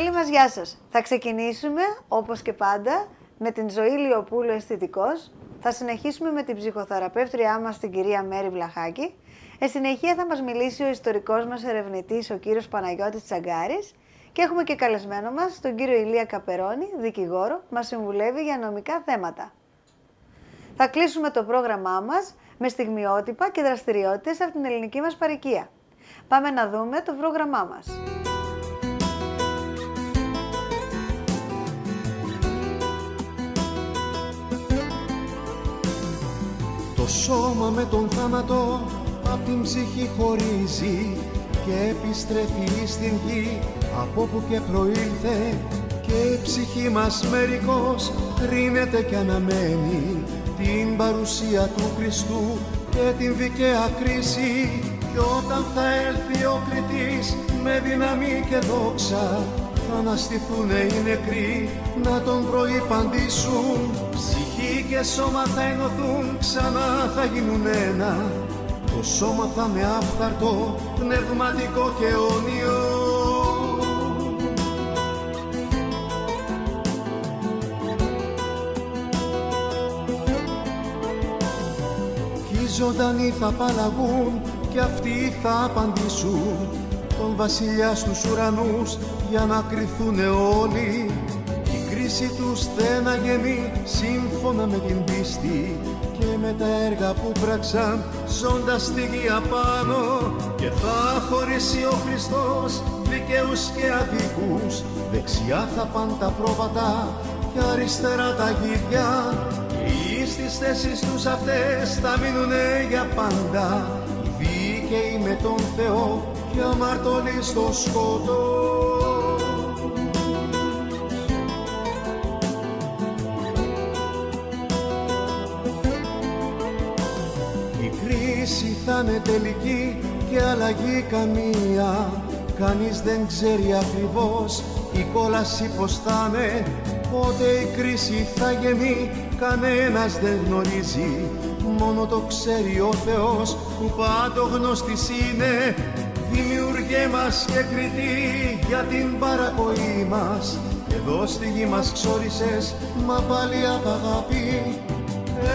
Καλή μας γεια σας. Θα ξεκινήσουμε, όπως και πάντα, με την Ζωή Λιοπούλου Αισθητικός. Θα συνεχίσουμε με την ψυχοθεραπεύτριά μας, την κυρία Μέρη Βλαχάκη. Εν συνεχεία θα μας μιλήσει ο ιστορικός μας ερευνητής, ο κύριος Παναγιώτης Τσαγκάρης. Και έχουμε και καλεσμένο μας, τον κύριο Ηλία Καπερώνη, δικηγόρο, μας συμβουλεύει για νομικά θέματα. Θα κλείσουμε το πρόγραμμά μας με στιγμιότυπα και δραστηριότητες από την ελληνική μας παροικία. Πάμε να δούμε το πρόγραμμά μας. Το σώμα με τον θάνατο απ' την ψυχή χωρίζει και επιστρέφει στην γη από που και προήλθε, και η ψυχή μας μερικώς κρίνεται και αναμένει την παρουσία του Χριστού και την δικαία κρίση. Κι όταν θα έλθει ο κριτής με δύναμη και δόξα, θα αναστηθούνε οι νεκροί να τον προϋπαντήσουν. Ψυχή και σώμα θα ενωθούν, ξανά θα γίνουν ένα. Το σώμα θα είναι άφθαρτο, πνευματικό και αιώνιο. Κι οι ζωντανοί θα απαλλαγούν και αυτοί θα απαντήσουν τον βασιλιά στους ουρανούς για να κρυθούνε όλοι. Η κρίση τους δεν αγενεί σύμφωνα με την πίστη και με τα έργα που πράξαν ζώντας στη γη απάνω. Και θα χωρίσει ο Χριστός δικαίους και αδίκους, δεξιά θα πάνε τα πρόβατα και αριστερά τα γίδια. Και στις θέσεις τους αυτές θα μείνουνε για πάντα οι δίκαιοι με τον Θεό και αμαρτωλοί στο σκότο. Η κρίση θα είναι τελική και αλλαγή καμία. Κανείς δεν ξέρει ακριβώς η κόλαση πως θα είναι. Πότε η κρίση θα γεννεί κανένας δεν γνωρίζει. Μόνο το ξέρει ο Θεός που παντογνώστης είναι. Δημιουργέ μας και κριτή για την παρακοή μας. Εδώ στη γη μας ξόρισες, μα πάλι απ' αγάπη.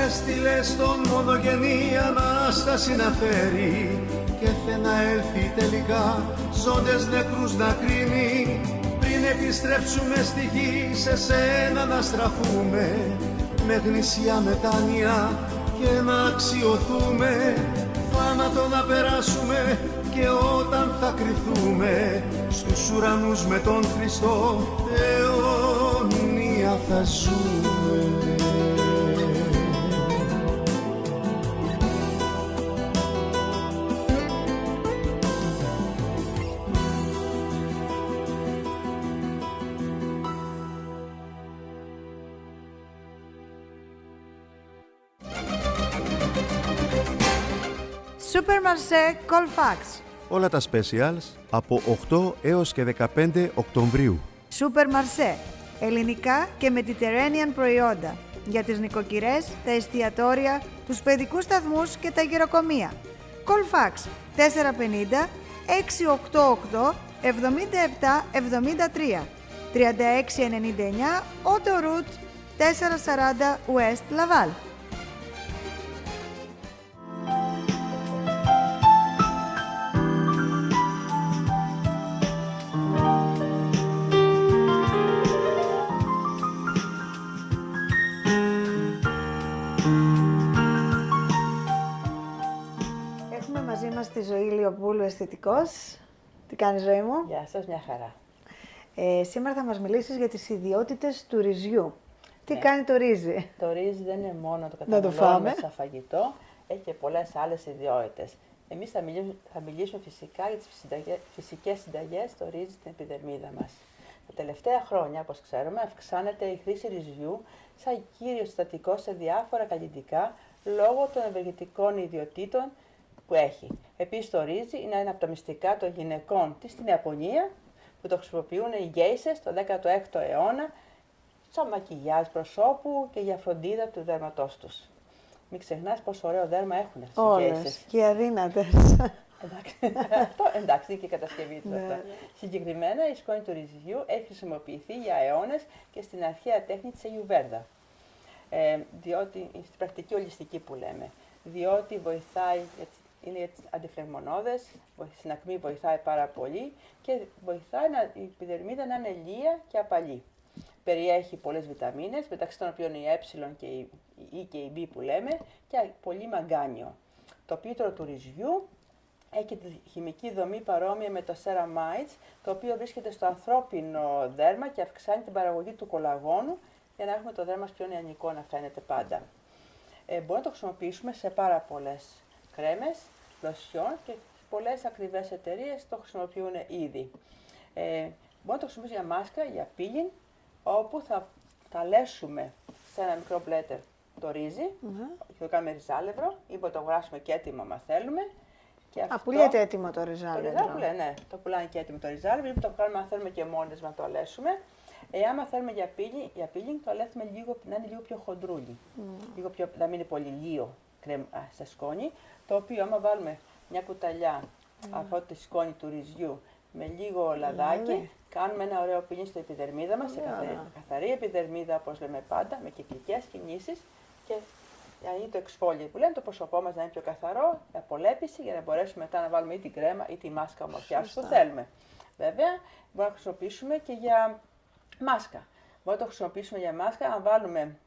Έστειλες τον μονογενή Ανάσταση να φέρει, και θε να έλθει τελικά ζώντες νεκρούς να κρίνει. Πριν επιστρέψουμε στη γη σε σένα να στραφούμε, με γνησιά μετάνοια και να αξιωθούμε. Θάνατο να περάσουμε και όταν θα κριθούμε στους ουρανούς με τον Χριστό, αιώνια θα ζούμε. Super Marché Colfax. Όλα τα specials από 8 έως και 15 Οκτωβρίου. Super Marché. Ελληνικά και Mediterranean προϊόντα για τις νοικοκυρές, τα εστιατόρια, τους παιδικούς σταθμούς και τα γεροκομεία. Colfax 450 688 77 73 3699 Auto Route 440 West Laval. Στη Ζωή Λιοπούλου Αισθητικός. Τι κάνεις, Ζωή μου? Γεια σας, μια χαρά. Σήμερα θα μας μιλήσεις για τις ιδιότητες του ρυζιού. Τι κάνει το ρύζι? Το ρύζι δεν είναι μόνο το φάμε. καταναλώνουμε σαν φαγητό, έχει και πολλές άλλες ιδιότητες. Εμείς θα μιλήσουμε φυσικά για τις φυσικές συνταγές στο ρύζι στην επιδερμίδα μας. Τα τελευταία χρόνια, όπως ξέρουμε, αυξάνεται η χρήση ρυζιού σαν κύριο συστατικό σε διάφορα καλλιτικά λόγω των ευεργετικών ιδιοτήτων που έχει. Επίσης το ρύζι είναι ένα από τα μυστικά των γυναικών στην Ιαπωνία, που το χρησιμοποιούν οι γκέισες το 16ο αιώνα σαν μακιγιάζ προσώπου και για φροντίδα του δέρματός τους. Μην ξεχνάς πόσο ωραίο δέρμα έχουν αυτές οι γκέισες. Και αδύνατες. Εντάξει, αυτό εντάξει, είναι και η κατασκευή του αυτό. Συγκεκριμένα, η σκόνη του ρυζιού έχει χρησιμοποιηθεί για αιώνες και στην αρχαία τέχνη της Αγιουβέρδα. Διότι, στην πρακτική ολιστική που λέμε, διότι βοηθάει, είναι αντιφλεγμονώδες, στην ακμή βοηθάει πάρα πολύ και βοηθάει η επιδερμίδα να είναι λία και απαλή. Περιέχει πολλές βιταμίνες, μεταξύ των οποίων η ε και η E και η B που λέμε, και πολύ μαγκάνιο. Το πίτρο του ρυζιού έχει τη χημική δομή παρόμοια με το ceramides, το οποίο βρίσκεται στο ανθρώπινο δέρμα και αυξάνει την παραγωγή του κολαγόνου για να έχουμε το δέρμα μας πιο νεανικό να φαίνεται πάντα. Μπορούμε να το χρησιμοποιήσουμε σε πάρα πολλές κρέμες, λοσιόν και πολλές ακριβές εταιρείες το χρησιμοποιούν ήδη. Μπορούμε να το χρησιμοποιήσουμε για μάσκα, για peeling, όπου θα ταλέσουμε σε ένα μικρό μπλέτερ το ρύζι, και το κάνουμε ριζάλευρο, ή μπορούμε να το αγοράσουμε και έτοιμο, αν θέλουμε. Και αυτό, πουλιέται έτοιμο το ριζάλευρο. Το ριζάλευρο, ναι, το πουλάνε και έτοιμο το ριζάλευρο, ή το κάνουμε αν θέλουμε και μόνες να το αλέσουμε. Άμα θέλουμε για peeling, το αλέθουμε λίγο, να είναι λίγο πιο χοντρούλι. Λίγο πιο, να μην είναι πολύ λίο σε σκόνη. Το οποίο, άμα βάλουμε μια κουταλιά από τη σκόνη του ρυζιού με λίγο λαδάκι, κάνουμε ένα ωραίο peeling στην επιδερμίδα μας, σε καθαρή επιδερμίδα, όπως λέμε πάντα, με κυκλικές κινήσεις. Και είναι το εξφόλιο που λέμε, το πρόσωπό μας να είναι πιο καθαρό, η απολέπιση, για να μπορέσουμε μετά να βάλουμε ή την κρέμα ή τη μάσκα ομορφιάς που θέλουμε. Βέβαια, μπορούμε να χρησιμοποιήσουμε και για μάσκα. Μπορούμε να το χρησιμοποιήσουμε για μάσκα αν βάλουμε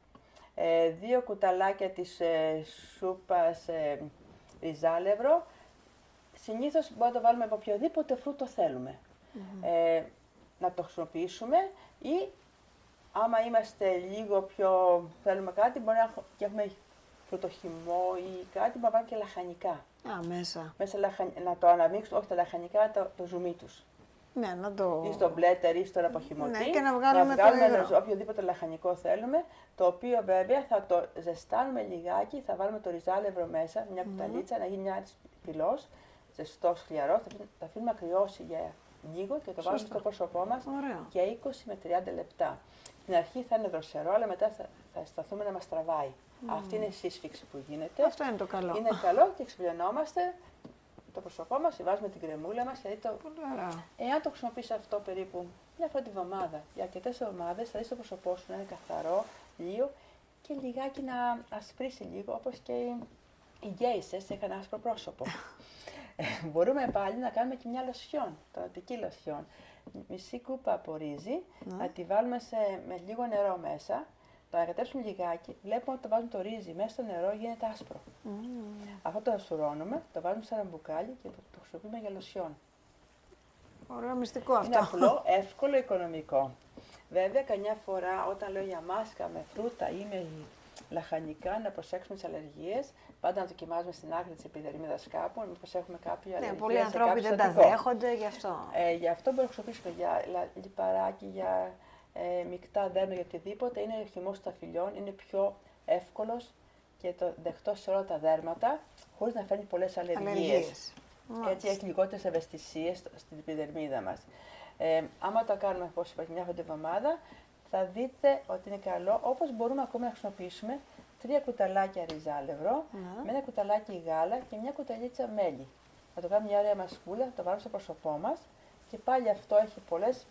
2 κουταλάκια της σούπας ριζάλευρο. Συνήθως μπορούμε να το βάλουμε από οποιοδήποτε φρούτο θέλουμε. Να το χρησιμοποιήσουμε, ή άμα είμαστε λίγο πιο θέλουμε κάτι, μπορεί να έχουμε φρουτοχυμό ή κάτι, μπορούμε να βάλουμε και λαχανικά. Μέσα. Να το αναμίξουμε, όχι τα λαχανικά, το ζουμί τους. Ναι, να το... Ή στο μπλέτερ ή στον αποχυμωτή. Ναι, και να βγάλουμε το οποιοδήποτε λαχανικό θέλουμε, το οποίο βέβαια θα το ζεστάνουμε λιγάκι, θα βάλουμε το ριζάλευρο μέσα, μια κουταλίτσα, να γίνει ένα πυλός, ζεστός, χλιαρός, θα αφήνουμε να κρυώσει για λίγο και το βάλουμε στο πρόσωπό μας για 20 με 30 λεπτά. Στην αρχή θα είναι δροσερό, αλλά μετά θα αισθανθούμε να μας τραβάει. Αυτή είναι η σύσφυξη που γίνεται. Αυτό είναι το καλό. Είναι καλό και εξυπηρενόμαστε το πρόσωπό μας, βάζουμε την κρεμούλα μας. Εάν το χρησιμοποιείς αυτό περίπου μια φορά τη βδομάδα, για αρκετές εβδομάδες, θα δεις το πρόσωπό σου να είναι καθαρό, λίο και λιγάκι να ασπρίσει λίγο, όπως και οι γκέισες είχαν άσπρο πρόσωπο. Μπορούμε πάλι να κάνουμε και μια λοσιόν, τονατική λοσιόν. Μισή κούπα από ρύζι, να τη βάλουμε με λίγο νερό μέσα, το ανακατέψουμε λιγάκι, βλέπουμε ότι το βάζουμε το ρύζι μέσα στο νερό, γίνεται άσπρο. Αυτό το ασουρώνουμε, το βάζουμε σε ένα μπουκάλι και το χρησιμοποιούμε για λοσιόν. Ωραίο μυστικό αυτό. Είναι απλό, εύκολο, οικονομικό. Βέβαια, καμιά φορά όταν λέω για μάσκα με φρούτα ή με λαχανικά, να προσέξουμε τις αλλεργίες. Πάντα να δοκιμάζουμε στην άκρη της επιδερμίδας κάπου, μήπως έχουμε κάποια αλλεργία. Ναι, πολλοί άνθρωποι δεν τα δέχονται γι' αυτό. Γι' αυτό μπορούμε να χρησιμοποιήσουμε για λιπαράκι, για μεικτά δέρμα, για οτιδήποτε. Είναι ο χυμός των ταφυλιών, είναι πιο εύκολος και το δεχτό σε όλα τα δέρματα, χωρίς να φέρνει πολλές αλλεργίες. Έτσι έχει λιγότερες ευαισθησίες στην επιδερμίδα μας. Άμα το κάνουμε, όπως είπα, μια φορά την εβδομάδα, θα δείτε ότι είναι καλό, όπως μπορούμε ακόμα να χρησιμοποιήσουμε 3 κουταλάκια ριζάλευρο, με ένα κουταλάκι γάλα και μια κουταλίτσα μέλι. Θα το κάνουμε μια ωραία μασκούλα, θα το βάλουμε στο πρόσωπό μας και πάλι αυτό έχει πολλές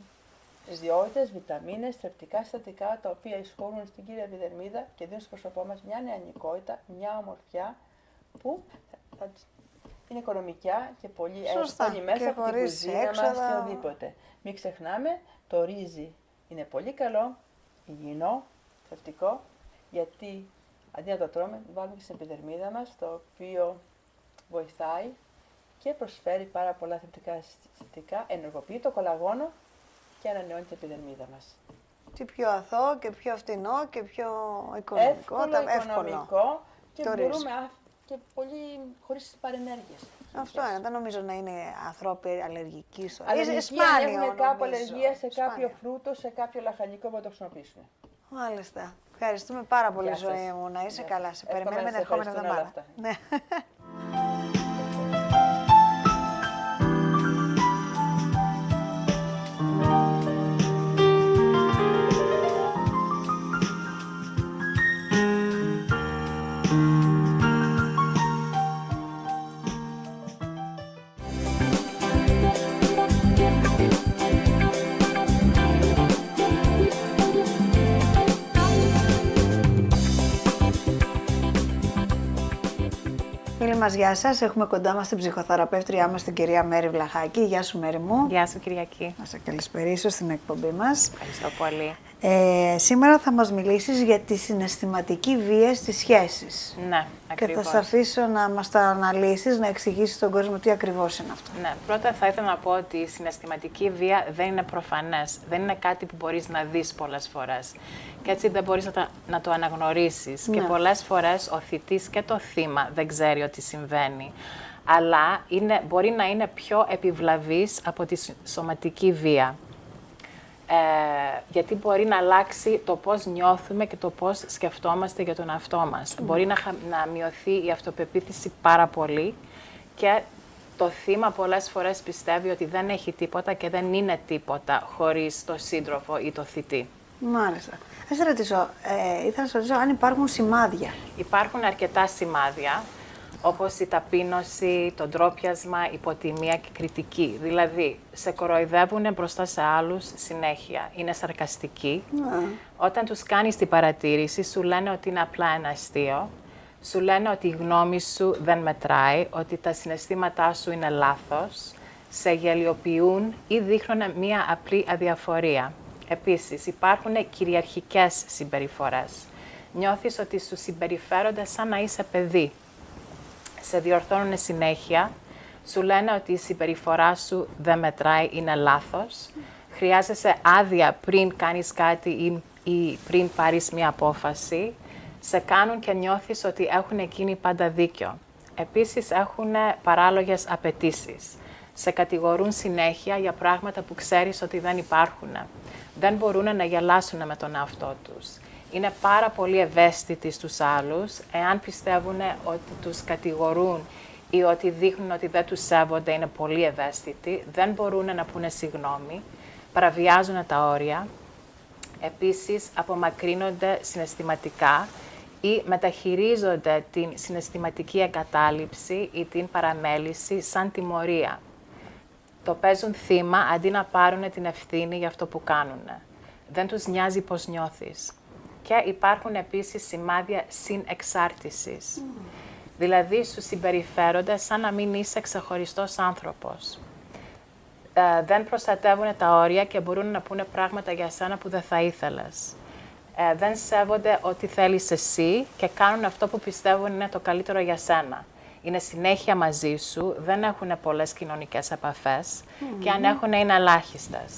ιδιότητες, βιταμίνες, θρεπτικά συστατικά, τα οποία εισχωρούν στην κύρια επιδερμίδα και δίνουν στο πρόσωπό μας μια νεανικότητα, μια ομορφιά που είναι οικονομικά και πολύ εύκολη μέσα από την κουζίνα μας και οτιδήποτε. Μην ξεχνάμε, το ρύζι είναι πολύ καλό, υγιεινό, θρεπτικό, γιατί αντί να το τρώμε, βάλουμε και στην επιδερμίδα μας, το οποίο βοηθάει και προσφέρει πάρα πολλά θρεπτικά συστατικά, ενεργοποιεί το κολαγόνο και ανανεώνει την επιδερμίδα μας. Τι πιο αθώο και πιο φτηνό και πιο οικονομικό. Οικονομικό και μπορούμε και πολύ χωρίς παρενέργειες. Αυτό είναι, δεν νομίζω να είναι ανθρώποι αλλεργικοί στο Αλλεργία, έχουν κάπου αλλεργία σε κάποιο φρούτο, σε κάποιο λαχανικό που θα το χρησιμοποιήσουμε. Μάλιστα. Ευχαριστούμε πάρα πολύ, ζωή μου. Να είσαι καλά. Σε περιμένουμε την ερχόμενη εβδομάδα. φίλοι μας, γεια σας. Έχουμε κοντά μας την ψυχοθεραπεύτριά μας, την κυρία Μέρη Βλαχάκη. Γεια σου, Μέρη μου. Γεια σου, Κυριακή. Να σε καλησπερίσω στην εκπομπή μας. Ευχαριστώ πολύ. Σήμερα θα μας μιλήσεις για τη συναισθηματική βία στις σχέσεις. Ναι, Και ακριβώς. θα σε αφήσω να μας τα αναλύσεις, να εξηγήσεις στον κόσμο τι ακριβώς είναι αυτό. Ναι, πρώτα θα ήθελα να πω ότι η συναισθηματική βία δεν είναι προφανές. Δεν είναι κάτι που μπορείς να δεις πολλές φορές. Και έτσι δεν μπορείς να το αναγνωρίσεις. Ναι. Και πολλές φορές ο θητής και το θύμα δεν ξέρει ότι συμβαίνει. Αλλά μπορεί να είναι πιο επιβλαβής από τη σωματική βία. Γιατί μπορεί να αλλάξει το πώς νιώθουμε και το πώς σκεφτόμαστε για τον εαυτό μας. Μπορεί να μειωθεί η αυτοπεποίθηση πάρα πολύ και το θύμα πολλές φορές πιστεύει ότι δεν έχει τίποτα και δεν είναι τίποτα χωρίς το σύντροφο ή το θητή. Μάλιστα. Θα σε ρωτήσω, ήθελα να σε ρωτήσω αν υπάρχουν σημάδια. Υπάρχουν αρκετά σημάδια, όπως η ταπείνωση, το ντρόπιασμα, υποτιμία και κριτική. Δηλαδή, σε κοροϊδεύουν μπροστά σε άλλους συνέχεια. Είναι σαρκαστικοί. Όταν τους κάνεις την παρατήρηση, σου λένε ότι είναι απλά ένα αστείο. Σου λένε ότι η γνώμη σου δεν μετράει, ότι τα συναισθήματά σου είναι λάθος. Σε γελιοποιούν ή δείχνουν μία απλή αδιαφορία. Επίσης, υπάρχουν κυριαρχικές συμπεριφορές. Νιώθεις ότι σου συμπεριφέρονται σαν να είσαι παιδί. Σε διορθώνουν συνέχεια, σου λένε ότι η συμπεριφορά σου δεν μετράει, είναι λάθος. Χρειάζεσαι άδεια πριν κάνεις κάτι ή πριν πάρεις μια απόφαση. Σε κάνουν και νιώθεις ότι έχουν εκείνοι πάντα δίκιο. Επίσης έχουν παράλογες απαιτήσεις. Σε κατηγορούν συνέχεια για πράγματα που ξέρεις ότι δεν υπάρχουν. Δεν μπορούν να γελάσουν με τον εαυτό τους. Είναι πάρα πολύ ευαίσθητοι στους άλλους, εάν πιστεύουν ότι τους κατηγορούν ή ότι δείχνουν ότι δεν τους σέβονται, είναι πολύ ευαίσθητοι, δεν μπορούν να πούνε συγγνώμη, παραβιάζουν τα όρια, επίσης απομακρύνονται συναισθηματικά ή μεταχειρίζονται την συναισθηματική εγκατάλειψη ή την παραμέληση σαν τιμωρία. Το παίζουν θύμα αντί να πάρουν την ευθύνη για αυτό που κάνουν. Δεν τους νοιάζει πώς νιώθεις. Και υπάρχουν επίσης σημάδια συνεξάρτησης. Δηλαδή, σου συμπεριφέρονται σαν να μην είσαι ξεχωριστός άνθρωπος. Δεν προστατεύουν τα όρια και μπορούν να πούνε πράγματα για σένα που δεν θα ήθελες. Δεν σέβονται ό,τι θέλεις εσύ και κάνουν αυτό που πιστεύουν είναι το καλύτερο για σένα. Είναι συνέχεια μαζί σου, δεν έχουν πολλές κοινωνικές επαφές και αν έχουν είναι ελάχιστες.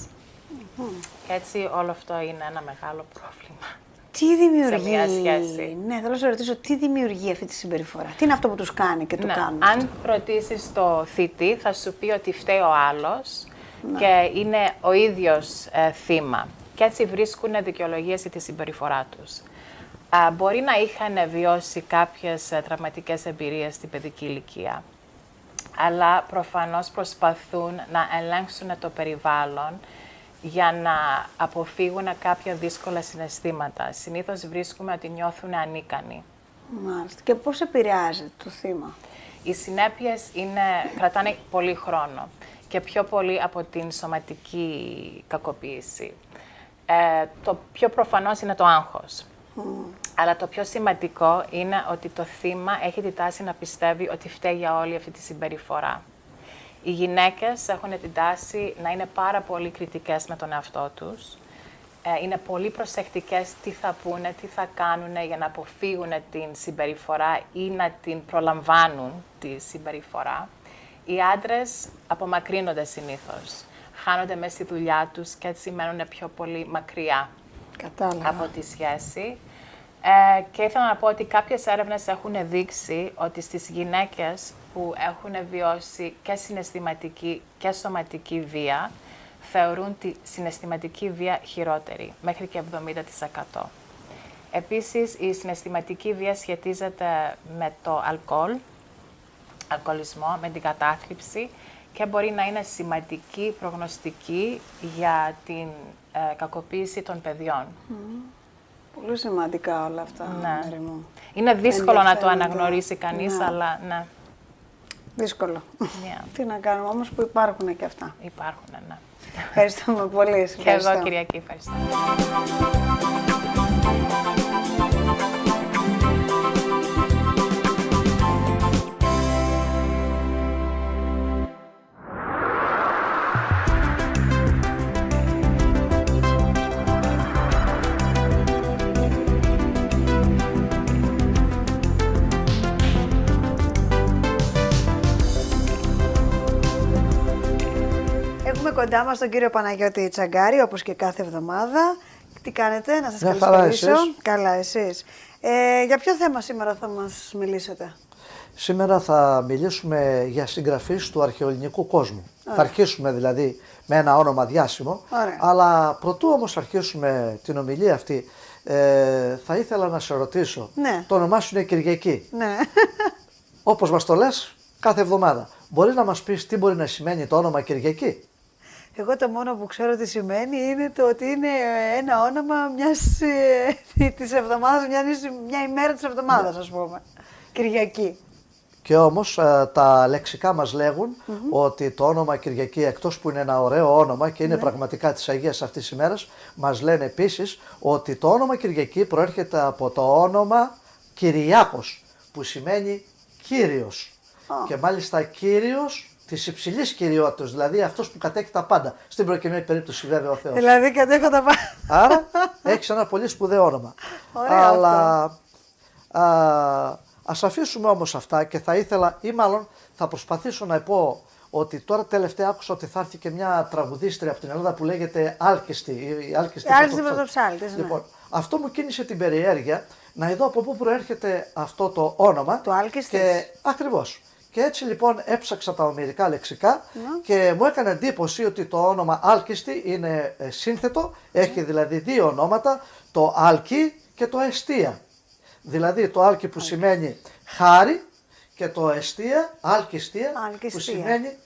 Και έτσι όλο αυτό είναι ένα μεγάλο πρόβλημα. Τι δημιουργεί, Σε μια σχέση. Ναι, θέλω να σε ρωτήσω, τι δημιουργεί αυτή τη συμπεριφορά. Τι είναι αυτό που τους κάνει και το κάνουν. Αν ρωτήσεις το θήτη, θα σου πει ότι φταίει ο άλλος και είναι ο ίδιος θύμα. Και έτσι βρίσκουν δικαιολογίες για τη συμπεριφορά τους. Μπορεί να είχαν βιώσει κάποιες τραυματικές εμπειρίες στην παιδική ηλικία, αλλά προφανώς προσπαθούν να ελέγξουν το περιβάλλον για να αποφύγουν κάποια δύσκολα συναισθήματα. Συνήθως βρίσκουμε ότι νιώθουν ανίκανοι. Μάλιστα. Και πώς επηρεάζει το θύμα. Οι συνέπειες κρατάνε πολύ χρόνο και πιο πολύ από την σωματική κακοποίηση. Το πιο προφανώς είναι το άγχος. Αλλά το πιο σημαντικό είναι ότι το θύμα έχει τη τάση να πιστεύει ότι φταίει για όλη αυτή τη συμπεριφορά. Οι γυναίκες έχουν την τάση να είναι πάρα πολύ κριτικές με τον εαυτό τους. Είναι πολύ προσεκτικές τι θα πούνε, τι θα κάνουν για να αποφύγουν την συμπεριφορά ή να την προλαμβάνουν τη συμπεριφορά. Οι άντρες απομακρύνονται συνήθως. Χάνονται μέσα στη δουλειά τους και έτσι μένουν πιο πολύ μακριά από τη σχέση. Και ήθελα να πω ότι κάποιες έρευνες έχουν δείξει ότι στις γυναίκες που έχουν βιώσει και συναισθηματική και σωματική βία, θεωρούν τη συναισθηματική βία χειρότερη, μέχρι και 70%. Επίσης, η συναισθηματική βία σχετίζεται με το αλκοολισμό, με την κατάθλιψη και μπορεί να είναι σημαντική προγνωστική για την κακοποίηση των παιδιών. Πολύ σημαντικά όλα αυτά, Ναι. Μέρη μου. Είναι δύσκολο να το αναγνωρίσει κανείς, αλλά ναι. Δύσκολο. Yeah. Τι να κάνουμε όμως που υπάρχουν και αυτά. Υπάρχουν, ναι. Ευχαριστούμε πολύ. Και εγώ, Κυριακή, ευχαριστώ. κοντά μας τον κύριο Παναγιώτη Τσαγκάρη, όπως και κάθε εβδομάδα. Τι κάνετε, να σας Μια χαρά, καλησπερίσω. εσείς? Καλά, εσείς. Για ποιο θέμα σήμερα θα μας μιλήσετε? Σήμερα θα μιλήσουμε για συγγραφείς του αρχαιοελληνικού κόσμου. Θα αρχίσουμε δηλαδή με ένα όνομα διάσημο, Ωραία. αλλά προτού όμως αρχίσουμε την ομιλία αυτή, θα ήθελα να σε ρωτήσω, Ναι. το όνομά σου είναι Κυριακή, Ναι. όπως μας το λες κάθε εβδομάδα. Μπορείς να μας πεις τι μπορεί να σημαίνει το όνομα Κυριακή? Εγώ το μόνο που ξέρω τι σημαίνει είναι το ότι είναι ένα όνομα της εβδομάδας, μια ημέρα της εβδομάδας, ας πούμε. Κυριακή. Και όμως τα λεξικά μας λέγουν ότι το όνομα Κυριακή, εκτός που είναι ένα ωραίο όνομα και είναι πραγματικά της Αγίας αυτής της ημέρας, μας λένε επίσης ότι το όνομα Κυριακή προέρχεται από το όνομα Κυριάκος, που σημαίνει Κύριος. Και μάλιστα Κύριος της υψηλής κυριότητας, δηλαδή αυτός που κατέχει τα πάντα. Στην προκειμένη περίπτωση βέβαια ο Θεός. Δηλαδή κατέχω τα πάντα. Άρα έχεις ένα πολύ σπουδαίο όνομα. Ωραίο Αλλά ας αφήσουμε όμως αυτά και θα ήθελα, ή μάλλον θα προσπαθήσω να πω ότι τώρα τελευταία άκουσα ότι θα έρθει και μια τραγουδίστρια από την Ελλάδα που λέγεται Άλκιστη. Η Άλκιστη Πρωτοψάλτης, ναι. Λοιπόν, αυτό μου κίνησε την περιέργεια να δω από πού προέρχεται αυτό το όνομα. Το Άλκιστης. Και ακριβώς. Και έτσι λοιπόν έψαξα τα ομηρικά λεξικά και μου έκανε εντύπωση ότι το όνομα Άλκιστη είναι σύνθετο, έχει δηλαδή δύο ονόματα, το Άλκη και το Εστία. Δηλαδή το Άλκη που σημαίνει χάρη και το Εστία, Άλκιστία, που σημαίνει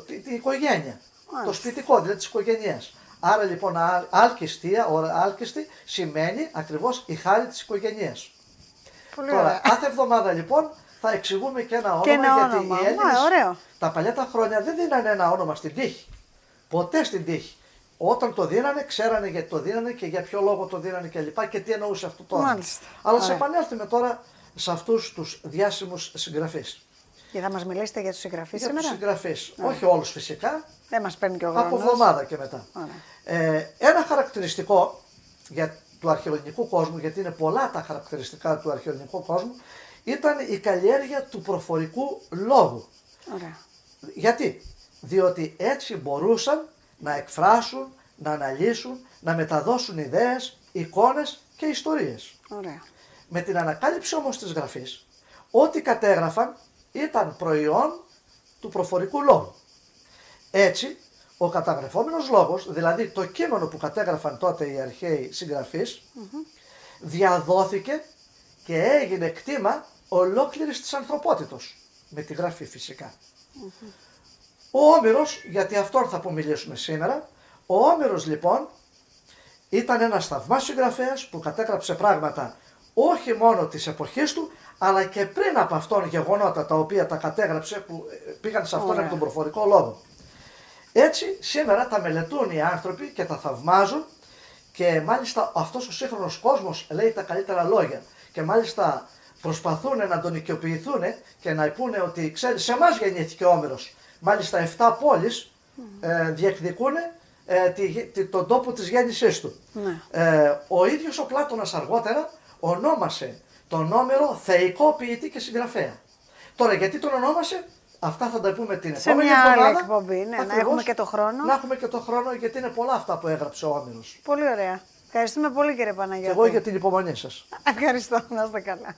την οικογένεια, το σπιτικό δηλαδή της οικογένειας. Άρα λοιπόν Άλκιστία, Άλκιστη σημαίνει ακριβώς η χάρη της οικογένειας. Πολύ Τώρα, ωραία. κάθε εβδομάδα λοιπόν θα εξηγούμε και ένα όνομα, Και ένα γιατί όνομα. οι Έλληνες Ωραίο. τα παλιά τα χρόνια δεν δίνανε ένα όνομα στην τύχη. Ποτέ στην τύχη. Όταν το δίνανε, ξέρανε γιατί το δίνανε και για ποιο λόγο το δίνανε κλπ. Και τι εννοούσε αυτό το όνομα. Μάλιστα. Αλλά σε Ωραία. επανέλθουμε τώρα σε αυτούς τους διάσημους συγγραφείς. Και θα μας μιλήσετε για τους συγγραφείς Για τους σήμερα? συγγραφείς. Όχι όλους φυσικά. Δεν μας παίρνει και ο χρόνος. Από εβδομάδα και μετά. Ένα χαρακτηριστικό του αρχαιοελληνικού κόσμου, γιατί είναι πολλά τα χαρακτηριστικά του αρχαιοελληνικού κόσμου, ήταν η καλλιέργεια του προφορικού λόγου. Ωραία. Γιατί? Διότι έτσι μπορούσαν να εκφράσουν, να αναλύσουν, να μεταδώσουν ιδέες, εικόνες και ιστορίες. Ωραία. Με την ανακάλυψη όμως της γραφής, ό,τι κατέγραφαν ήταν προϊόν του προφορικού λόγου. Έτσι, ο καταγραφόμενος λόγος, δηλαδή το κείμενο που κατέγραφαν τότε οι αρχαίοι συγγραφείς, διαδόθηκε και έγινε κτήμα ολόκληρης της ανθρωπότητος, με τη γραφή φυσικά. Ο Όμηρος, γιατί αυτόν θα απομιλήσουμε σήμερα, ο Όμηρος λοιπόν ήταν ένας θαυμάσιος συγγραφέας που κατέγραψε πράγματα όχι μόνο της εποχής του, αλλά και πριν από αυτόν γεγονότα τα οποία τα κατέγραψε που πήγαν σε αυτόν από τον προφορικό λόγο. Έτσι σήμερα τα μελετούν οι άνθρωποι και τα θαυμάζουν και μάλιστα αυτός ο σύγχρονος κόσμος λέει τα καλύτερα λόγια και μάλιστα προσπαθούν να τον οικειοποιηθούν και να πούνε ότι ξέρεις, σε εμάς γεννήθηκε ο Όμηρος. Μάλιστα 7 πόλεις διεκδικούν τον τόπο της γέννησής του. Ο ίδιος ο Πλάτωνας αργότερα ονόμασε τον Όμηρο θεϊκό ποιητή και συγγραφέα. Τώρα γιατί τον ονόμασε, αυτά θα τα πούμε την επόμενη εβδομάδα. Σε μια άλλη εκπομπή, ναι, να έχουμε και το χρόνο. Να έχουμε και το χρόνο, γιατί είναι πολλά αυτά που έγραψε ο Όμηρος. Πολύ ωραία. Ευχαριστούμε πολύ κύριε Παναγιώτη. Και εγώ για την υπομονή σας. Ευχαριστώ, να είστε καλά.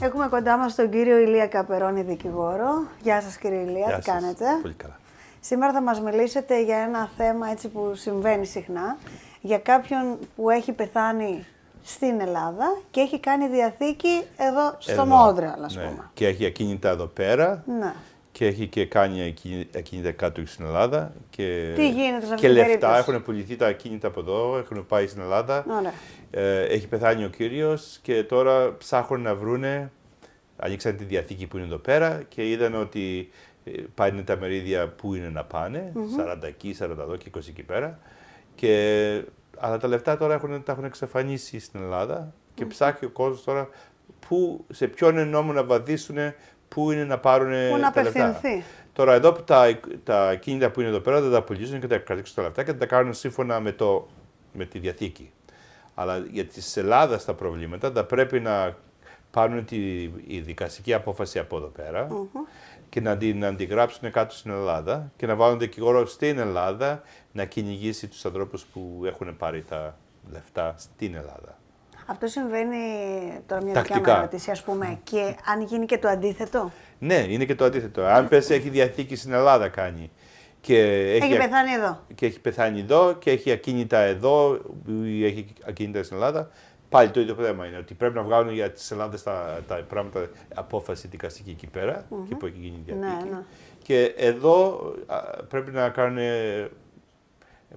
Έχουμε κοντά μας τον κύριο Ηλία Καπερώνη, δικηγόρο. Γεια σας κύριε Ηλία, Γεια τι σας. κάνετε? Πολύ καλά. Σήμερα θα μας μιλήσετε για ένα θέμα έτσι που συμβαίνει συχνά, για κάποιον που έχει πεθάνει στην Ελλάδα και έχει κάνει διαθήκη εδώ στο Μόντρεαλ, ας πούμε. Και έχει ακίνητα εδώ πέρα Ναι. και έχει και κάνει ακίνητα κάτω στην Ελλάδα. Και, Τι γίνεται σε αυτή και την λεφτά, περίπτωση? έχουν πουληθεί τα ακίνητα από εδώ, έχουν πάει στην Ελλάδα. Ωραία. Έχει πεθάνει ο κύριος και τώρα ψάχνουν να βρούνε, ανοίξαν τη διαθήκη που είναι εδώ πέρα και είδαν ότι πάνε τα μερίδια που είναι να πάνε, 40 εκεί, 40 εδώ και 20 εκεί πέρα. Αλλά τα λεφτά τώρα τα έχουν εξαφανίσει στην Ελλάδα και ψάχνει ο κόσμος τώρα σε ποιον είναι νόμο να βαδίσουν, πού είναι να πάρουν τα λεφτά. Τώρα εδώ που τα κίνητα που είναι εδώ πέρα δεν τα πουλήσουν και τα κρατήσουν τα λεφτά και τα κάνουν σύμφωνα με τη Διαθήκη. Αλλά για της Ελλάδας τα προβλήματα θα πρέπει να πάρουν η δικαστική απόφαση από εδώ πέρα και να την αντιγράψουν κάτω στην Ελλάδα και να βάλουν δικηγόρο στην Ελλάδα να κυνηγήσει τους ανθρώπους που έχουν πάρει τα λεφτά στην Ελλάδα. Αυτό συμβαίνει τώρα μια δικιά μου ερώτηση, ας πούμε, και αν γίνει και το αντίθετο. Ναι, είναι και το αντίθετο. Αν πες έχει διαθήκη στην Ελλάδα κάνει. Και έχει πεθάνει εδώ. Και έχει πεθάνει εδώ και έχει ακίνητα εδώ ή έχει ακίνητα στην Ελλάδα. Πάλι το ίδιο θέμα είναι ότι πρέπει να βγάλουν για τις Ελλάδες τα πράγματα, απόφαση δικαστική εκεί πέρα, και που έχει γίνει η διαθήκη. Ναι. Και εδώ πρέπει να κάνουν,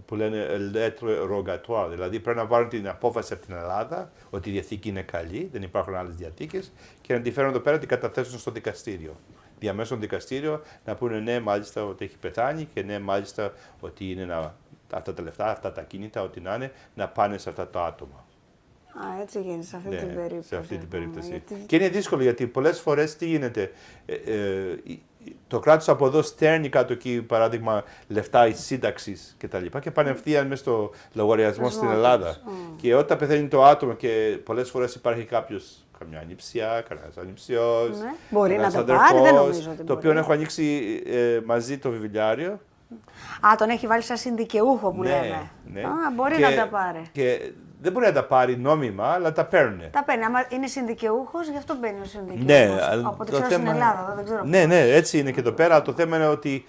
που λένε lettre rogatoire, δηλαδή πρέπει να βάλουν την απόφαση από την Ελλάδα ότι η διαθήκη είναι καλή, δεν υπάρχουν άλλες διαθήκες και να τη φέρουν εδώ πέρα, την καταθέσουν στο δικαστήριο. Διαμέσων δικαστήριο να πούνε ναι, μάλιστα ότι έχει πεθάνει και ναι, μάλιστα ότι είναι αυτά τα λεφτά, αυτά τα κίνητα, ό,τι να είναι, να πάνε σε αυτά τα άτομα. Έτσι γίνεται σε αυτή την περίπτωση. Σε αυτή την περίπτωση. Γιατί... Και είναι δύσκολο γιατί πολλές φορές τι γίνεται. Το κράτος από εδώ στέλνει κάτω εκεί, παράδειγμα, λεφτά σύνταξης κτλ. Και πάνε ευθείαν μέσα στο λογαριασμό στην Ελλάδα. Και όταν πεθαίνει το άτομο και πολλές φορές υπάρχει καμιά ανιψιά, κανένας ανιψιός, μπορεί να το πάρει, δεν νομίζω ότι το οποίο έχω ανοίξει μαζί το βιβλιάριο. Τον έχει βάλει σαν συνδικαιούχο που λέμε. Ναι. Μπορεί να τα πάρει. Και δεν μπορεί να τα πάρει νόμιμα, αλλά τα παίρνουν. Τα παίρνει. Άμα είναι συνδικαιούχος, γι' αυτό μπαίνει ο συνδικαιούχος. Ναι, από το ξέρω στην Ελλάδα, δεν ξέρω. Ναι, έτσι είναι και εδώ πέρα. Το θέμα είναι ότι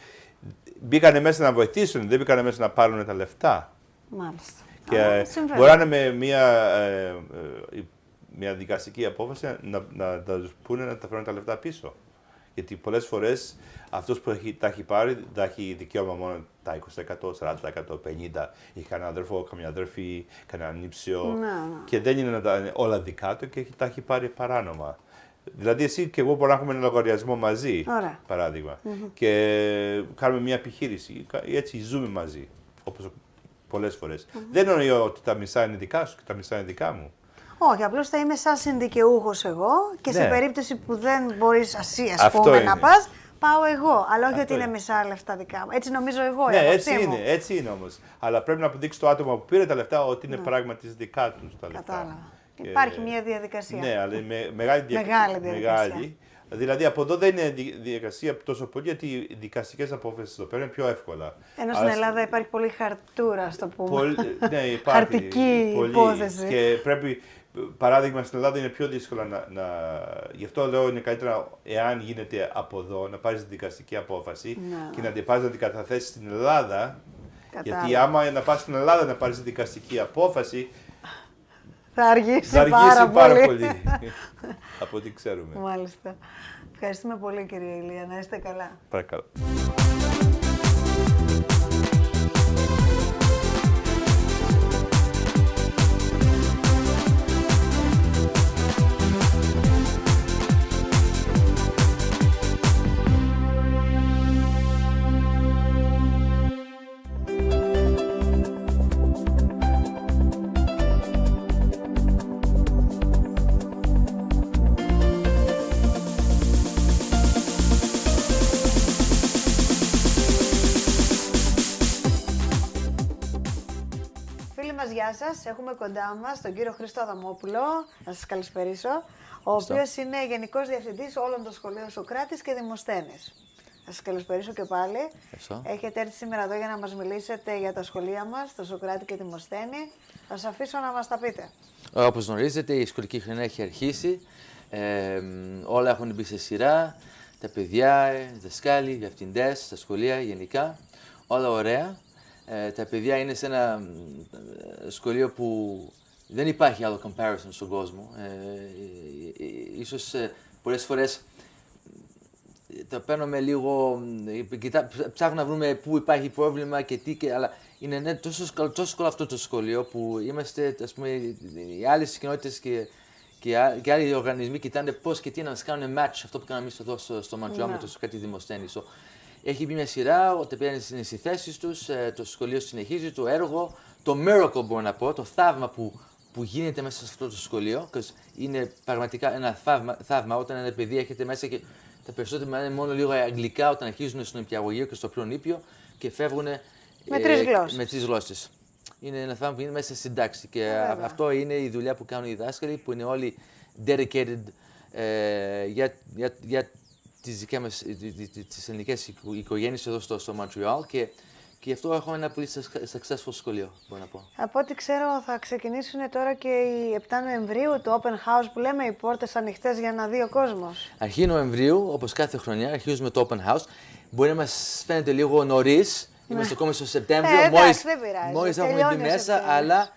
μπήκανε μέσα να βοηθήσουν, δεν μπήκανε μέσα να πάρουν τα λεφτά. Μάλιστα. Και μπορεί να είναι μια δικαστική απόφαση να τους πούνε να τα φέρουν τα λεφτά πίσω. Γιατί πολλές φορές αυτός που τα έχει πάρει θα έχει δικαίωμα μόνο τα 20%, 40%, 50%. Έχει κανένα αδερφό, καμιά αδερφή, κανένα νύψιο. Και δεν είναι όλα δικά του και τα έχει πάρει παράνομα. Δηλαδή, εσύ και εγώ μπορούμε να έχουμε ένα λογαριασμό μαζί, παράδειγμα. Και κάνουμε μια επιχείρηση. Έτσι ζούμε μαζί, όπως πολλές φορές. Δεν εννοεί ότι τα μισά είναι δικά σου και τα μισά είναι δικά μου. Όχι, απλώς θα είμαι σαν συνδικαιούχος εγώ και σε περίπτωση που δεν μπορείς εσύ, ας πούμε, να πας, πάω εγώ. Αλλά όχι ότι είναι μισά λεφτά δικά μου. Έτσι νομίζω εγώ. Ναι, έτσι είναι όμως. Αλλά πρέπει να αποδείξει το άτομο που πήρε τα λεφτά ότι είναι πράγματι δικά του τα λεφτά. Κατάλαβα. Υπάρχει μια διαδικασία. Ναι, αλλά είναι μεγάλη διαδικασία. Δηλαδή από εδώ δεν είναι διαδικασία τόσο πολύ, γιατί οι δικαστικές απόφασεις εδώ πέρα είναι πιο εύκολα. Ενώ στην Ελλάδα υπάρχει πολύ χαρτούρα, ας το πούμε. Ναι, υπάρχει. Χαρτική υπόθεση. Και πρέπει, παράδειγμα, στην Ελλάδα είναι πιο δύσκολο γι' αυτό λέω είναι καλύτερα, εάν γίνεται από εδώ, να πάρεις δικαστική απόφαση και να την πας να την καταθέσεις στην Ελλάδα. Γιατί άμα να πας στην Ελλάδα να πάρεις δικαστική απόφαση, θα αργήσει πάρα πολύ. Από ό,τι ξέρουμε. Μάλιστα. Ευχαριστούμε πολύ, κύριε Ηλία. Να είστε καλά. Παρακαλώ. Γεια σας, έχουμε κοντά μας τον κύριο Χρήστο Αδαμόπουλο, να σας καλησπερίσω, ο οποίος είναι Γενικός Διευθυντής όλων των σχολείων Σωκράτης και Δημοσθένης. Να σας καλησπερίσω και πάλι. Έχετε έρθει σήμερα εδώ για να μας μιλήσετε για τα σχολεία μας, το Σωκράτη και Δημοσθένη. Θα σας αφήσω να μας τα πείτε. Όπως γνωρίζετε, η σχολική χρονιά έχει αρχίσει. Όλα έχουν μπει σε σειρά. Τα παιδιά, οι δασκάλοι, οι διευθυντές, τα σχολεία γενικά. Όλα ωραία. Τα παιδιά είναι σε ένα σχολείο που δεν υπάρχει άλλο comparison στον κόσμο. Ίσως πολλές φορές το παίρνουμε λίγο, ψάχνουμε να βρούμε πού υπάρχει πρόβλημα και τι, αλλά είναι τόσο καλό αυτό το σχολείο που είμαστε, ας πούμε, οι άλλες κοινότητες και και άλλοι οργανισμοί κοιτάνε πώς και τι να μας κάνουν match αυτό που κάναμε εμείς εδώ στο Μοντρεάλ με το κάτι Δημοσθένη. Έχει μπει μια σειρά, όταν πήγαν στις θέσεις τους, το σχολείο συνεχίζει, το έργο, το miracle μπορώ να πω, το θαύμα που γίνεται μέσα σε αυτό το σχολείο. Είναι πραγματικά ένα θαύμα όταν ένα παιδί έρχεται μέσα και τα περισσότερα μιλάνε μόνο λίγο αγγλικά όταν αρχίζουν στον νηπιαγωγείο και στο προνήπιο και φεύγουν με 3 γλώσσες. Είναι ένα θαύμα που είναι μέσα στην τάξη και αυτό είναι η δουλειά που κάνουν οι δάσκαλοι που είναι όλοι dedicated για τις ελληνικές οικογένειες εδώ στο Μοντρεάλ και γι' αυτό έχουμε ένα πολύ successful σχολείο, μπορώ να πω. Από ό,τι ξέρω θα ξεκινήσουν τώρα και οι 7 Νοεμβρίου το open house που λέμε, οι πόρτες ανοιχτές για να δει ο κόσμος. Αρχή Νοεμβρίου, όπως κάθε χρονιά, αρχίζουμε το open house. Μπορεί να μας φαίνεται λίγο νωρίς, είμαστε ακόμα στο Σεπτέμβριο, μόλις έχουμε μπει μέσα, αλλά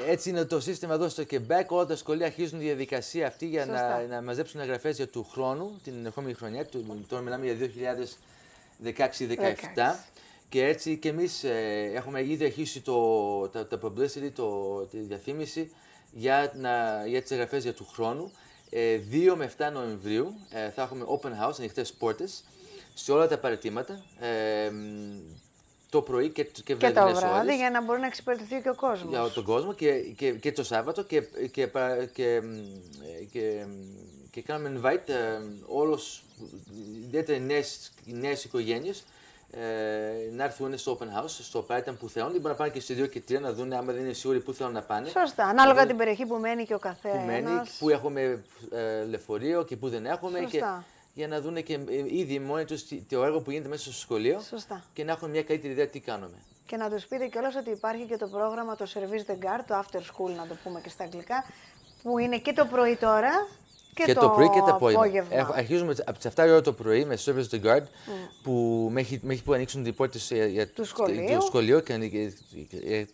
έτσι είναι το σύστημα εδώ στο Quebec. Όλα τα σχολεία αρχίζουν τη διαδικασία αυτή για να μαζέψουν εγγραφές για του χρόνου, την ερχόμενη χρονιά. Τώρα μιλάμε για 2016-2017. Και έτσι και εμείς έχουμε ήδη αρχίσει τα publicity, τη διαφήμιση για τις εγγραφές για του χρόνου. 2 με 7 Νοεμβρίου θα έχουμε open house, ανοιχτές πόρτες, σε όλα τα παρατήματα. Το πρωί και το βράδυ για να μπορεί να εξυπηρετηθεί και ο κόσμος. Για τον κόσμο και το Σάββατο και κάνουμε invite όλους, ιδιαίτερα οι νέες οικογένειες, να έρθουν στο open house, στο παράτημα που θέλουν. Μπορεί να πάνε και στο 2 και 3 να δουν άμα δεν είναι σίγουροι πού θέλουν να πάνε. Σωστά, ανάλογα την περιοχή που μένει και ο καθένας. Πού έχουμε λεωφορείο και πού δεν έχουμε. Σωστά. Για να δουν και ήδη μόνοι τους το έργο που γίνεται μέσα στο σχολείο. Σωστά. Και να έχουν μια καλύτερη ιδέα τι κάνουμε. Και να τους πείτε κιόλας ότι υπάρχει και το πρόγραμμα, το Service de Garde, το After School να το πούμε και στα αγγλικά, που είναι και το πρωί τώρα και το πρωί και το απόγευμα. Αρχίζουμε από τις 7 η ώρα το πρωί με Service de Garde, που μέχρι που ανοίξουν οι πόρτες του σχολείου και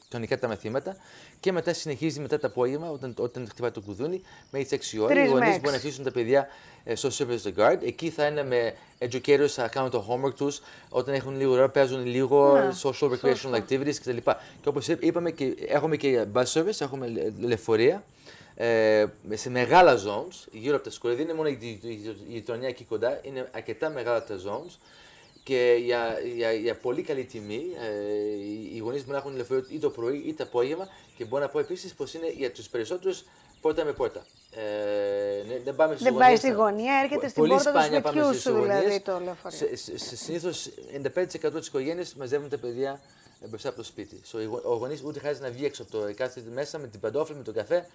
κανονικά τα μαθήματα. Και μετά συνεχίζει μετά το απόγευμα, όταν χτυπάει το κουδούνι, μέχρι τις 6 ώρα. Οι γονείς μπορούν να αφήσουν τα παιδιά στο Service de Garde. Εκεί θα είναι με educators, θα κάνουν το homework τους. Όταν έχουν λίγο ώρα, παίζουν λίγο social recreational activities κτλ. Και όπως είπαμε, έχουμε και bus service, έχουμε λεωφορεία. Σε μεγάλα zones γύρω από τα σχολεία, δεν είναι μόνο η γειτονιά εκεί κοντά, είναι αρκετά μεγάλα τα zones και για πολύ καλή τιμή οι γονείς μπορούν να έχουν λεωφορείο ή το πρωί ή το απόγευμα και μπορώ να πω επίσης πως είναι για τους περισσότερους πόρτα με πόρτα. Δεν πάει στη γωνία, έρχεται στην πόρτα του σπιτιού σου δηλαδή το λεωφορείο. Συνήθως 95% της οικογένειας μαζεύουν τα παιδιά μπροστά από το σπίτι. Ο γονείς ούτε χρειάζεται να βγει έξω από το κάθεται μέσα με την παντόφλη, με τον καφέ.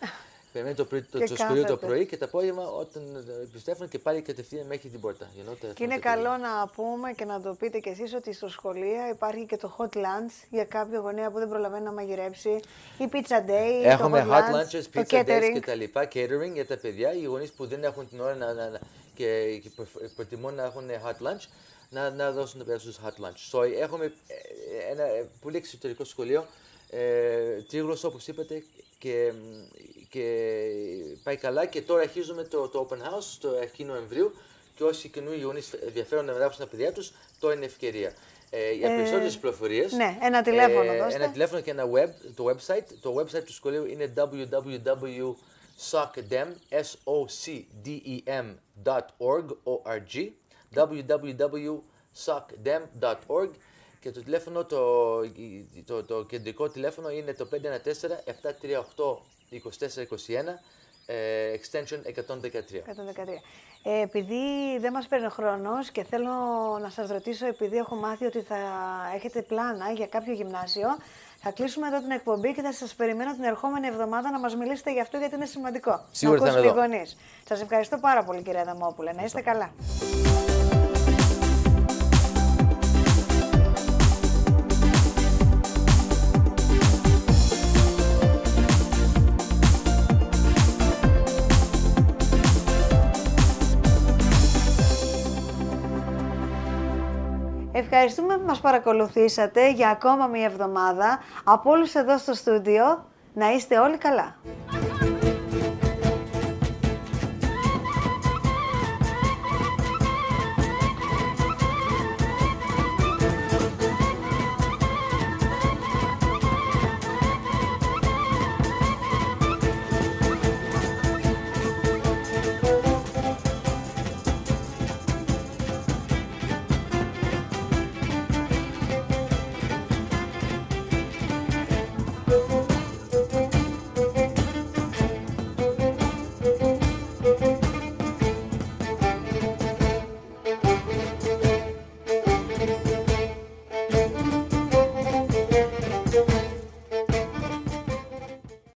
Περιμένει το σχολείο το πρωί και το απόγευμα όταν επιστρέφουν και πάλι κατευθείαν μέχρι την πόρτα. Και είναι καλό να πούμε και να το πείτε κι εσείς ότι στο σχολείο υπάρχει και το hot lunch για κάποιο γονέα που δεν προλαβαίνει να μαγειρέψει, η pizza day, έχουμε το hot lunches, pizza days και τα λοιπά, catering για τα παιδιά, οι γονείς που δεν έχουν την ώρα και προτιμούν να έχουν hot lunch, να δώσουν τα παιδιά στους hot lunch. Έχουμε ένα πολύ εξωτερικό σχολείο, τρίγλωσσο όπως είπατε, και πάει καλά και τώρα αρχίζουμε το open house στο αρχή Νοεμβρίου και όσοι καινούργιοι γονείς ενδιαφέρον να μετάξουν τα παιδιά τους, τώρα είναι ευκαιρία. Για περισσότερες πληροφορίες, ναι, ένα τηλέφωνο δώστε. Ένα τηλέφωνο και ένα website. Το website του σχολείου είναι www.socdem.org www.socdem.org και το τηλέφωνο, το κεντρικό τηλέφωνο είναι το 514-738-2421, extension 113. Επειδή δεν μας παίρνει ο χρόνος και θέλω να σας ρωτήσω, επειδή έχω μάθει ότι θα έχετε πλάνα για κάποιο γυμνάσιο, θα κλείσουμε εδώ την εκπομπή και θα σας περιμένω την ερχόμενη εβδομάδα να μας μιλήσετε γι' αυτό, γιατί είναι σημαντικό. Σίγουρα θα είμαι εδώ. Σας ευχαριστώ πάρα πολύ, κυρία Αδαμόπουλε. Να είστε καλά. Ευχαριστούμε που μας παρακολουθήσατε για ακόμα μία εβδομάδα. Από όλους εδώ στο στούντιο, να είστε όλοι καλά.